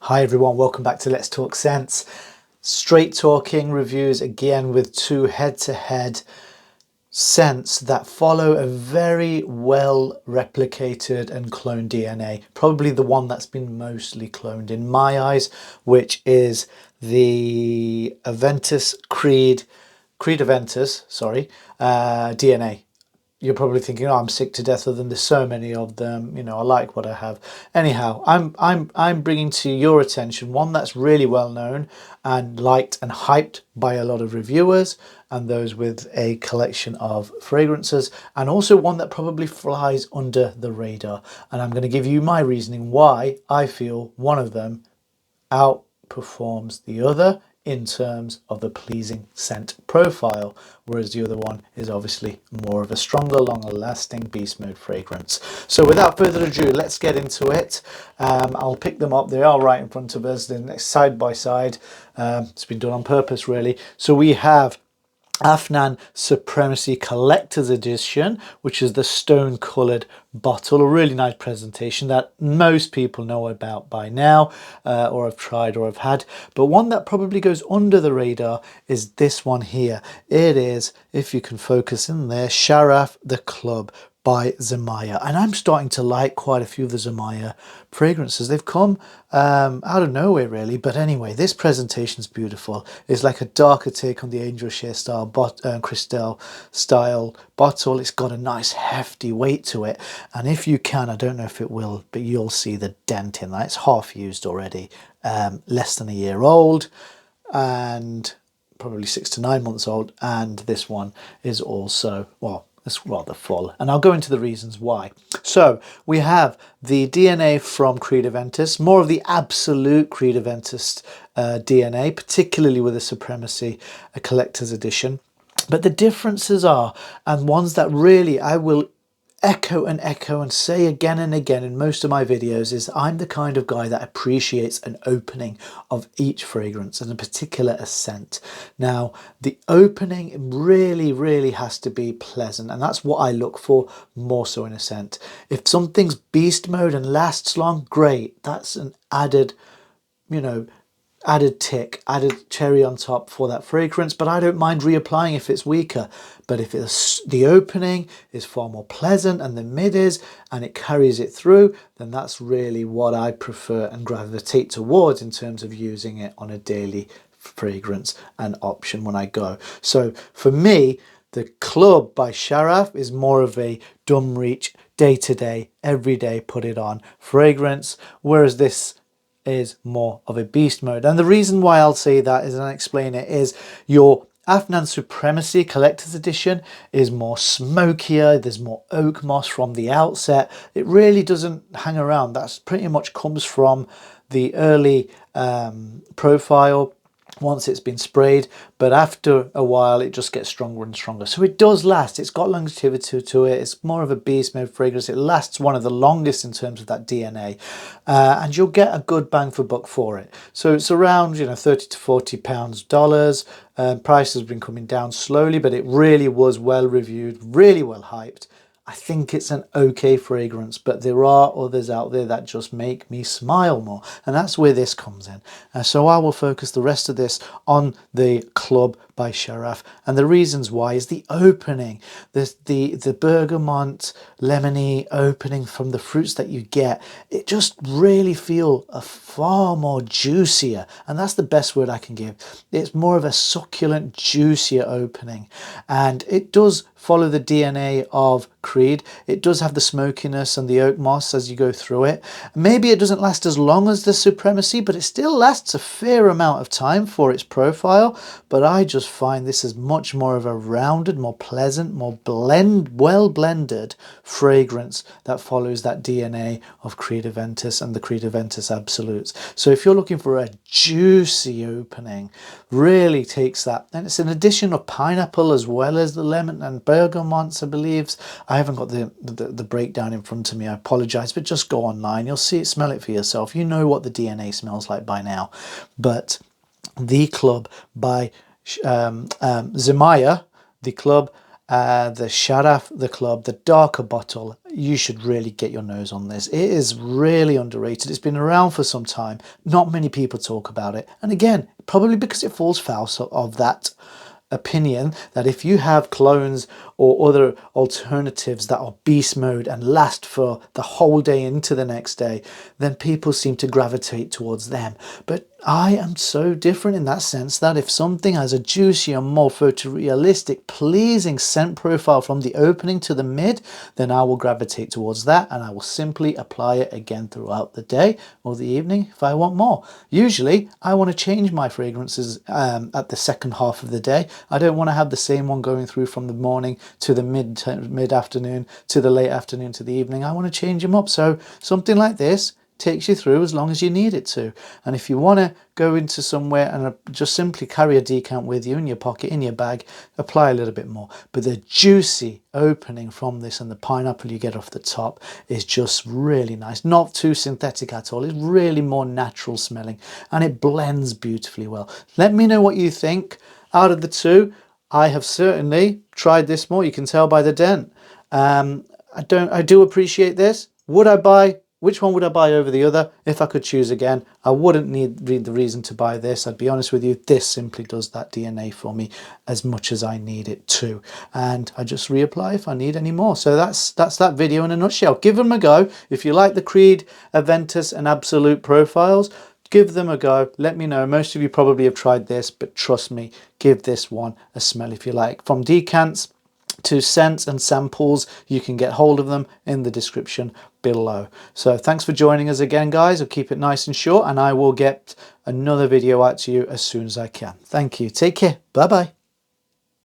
Hi everyone, welcome back to Let's Talk Scents. Straight talking reviews again with two head-to-head scents that follow a very well replicated and cloned DNA. Probably the one that's been mostly cloned in my eyes, which is the Aventus DNA. You're probably thinking, oh, I'm sick to death of them. There's so many of them. You know, I like what I have. Anyhow, I'm bringing to your attention one that's really well known and liked and hyped by a lot of reviewers and those with a collection of fragrances, and also one that probably flies under the radar. And I'm going to give you my reasoning why I feel one of them outperforms the other in terms of the pleasing scent profile, whereas the other one is obviously more of a stronger, longer lasting beast mode fragrance. So without further ado, let's get into it. I'll pick them up. They are right in front of us. They're side by side. It's been done on purpose, really. So we have Afnan Supremacy Collector's Edition, which is the stone coloured bottle, a really nice presentation that most people know about by now, or have tried or have had. But one that probably goes under the radar is this one here. It is, if you can focus in there, Sharaf the Club by ZIMAYA, and I'm starting to like quite a few of the ZIMAYA fragrances. They've come out of nowhere really, but anyway, this presentation's beautiful. It's like a darker take on the Angel Share style Cristal style bottle. It's got a nice hefty weight to it, and if you can, I don't know if it will, but you'll see the dent in that. It's half used already, less than a year old, and probably 6 to 9 months old. And this one is also, well, it's rather full, and I'll go into the reasons why. So we have the DNA from Creed Aventus, more of the absolute Creed Aventus DNA, particularly with the Supremacy, a collector's edition. But the differences are, and ones that really I will echo and say again and again in most of my videos, is I'm the kind of guy that appreciates an opening of each fragrance, and in particular a scent. Now the opening really has to be pleasant, and that's what I look for more so in a scent. If something's beast mode and lasts long, great, that's an added, you know, added tick, added cherry on top for that fragrance, but I don't mind reapplying if it's weaker. But if it's, the opening is far more pleasant and the mid is, and it carries it through, then that's really what I prefer and gravitate towards in terms of using it on a daily fragrance and option when I go. So for me, the Club by Sharaf is more of a dumb reach, day-to-day, everyday put it on fragrance, whereas this is more of a beast mode. And the reason why I'll say that is, and I explain it, is your Afnan Supremacy Collector's Edition is more smokier. There's more oak moss from the outset. It really doesn't hang around. That's pretty much comes from the early profile once it's been sprayed, but after a while it just gets stronger and stronger. So it does last. It's got longevity to it. It's more of a beast mode fragrance. It lasts one of the longest in terms of that DNA, and you'll get a good bang for buck for it. So it's around, you know, 30 to 40 pounds dollars. Price has been coming down slowly, but it really was well reviewed, really well hyped. I think it's an okay fragrance, but there are others out there that just make me smile more, and that's where this comes in. So I will focus the rest of this on the Club by Sharaf, and the reasons why is the opening, the bergamot lemony opening from the fruits that you get. It just really feel a far more juicier, and that's the best word I can give. It's more of a succulent, juicier opening, and it does follow the DNA of Creed. It does have the smokiness and the oak moss as you go through it. Maybe it doesn't last as long as the Supremacy, but it still lasts a fair amount of time for its profile. But I just find this is much more of a rounded, more pleasant, more well blended fragrance that follows that DNA of Creed Aventus and the Creed Aventus Absolutes. So if you're looking for a juicy opening, really takes that, and it's an addition of pineapple as well as the lemon and bergamots, I believe. I haven't got the breakdown in front of me, I apologize, but just go online, you'll see it, smell it for yourself. You know what the DNA smells like by now. But the Club by ZIMAYA, the Club, the Sharaf, the club, the darker bottle, you should really get your nose on this. It is really underrated. It's been around for some time. Not many people talk about it. And again, probably because it falls foul of that opinion that if you have clones or other alternatives that are beast mode and last for the whole day into the next day, then people seem to gravitate towards them. But I am so different in that sense that if something has a juicier, more photorealistic, pleasing scent profile from the opening to the mid, then I will gravitate towards that, and I will simply apply it again throughout the day or the evening if I want more. Usually I want to change my fragrances at the second half of the day. I don't want to have the same one going through from the morning to the mid afternoon to the late afternoon to the evening. I want to change them up. So something like this takes you through as long as you need it to. And if you want to go into somewhere and just simply carry a decant with you in your pocket, in your bag, apply a little bit more. But the juicy opening from this and the pineapple you get off the top is just really nice. Not too synthetic at all. It's really more natural smelling and it blends beautifully well. Let me know what you think. Out of the two, I have certainly tried this more. You can tell by the dent. I do appreciate this. Would I buy? Which one would I buy over the other? If I could choose again, I wouldn't read the reason to buy this. I'd be honest with you, this simply does that DNA for me as much as I need it to. And I just reapply if I need any more. So that's that video in a nutshell. Give them a go. If you like the Creed, Aventus and Absolute profiles, give them a go. Let me know. Most of you probably have tried this, but trust me, give this one a smell if you like. From decants to scents and samples, you can get hold of them in the description below. So thanks for joining us again, guys. I'll keep it nice and short, and I will get another video out to you as soon as I can. Thank you. Take care. Bye bye.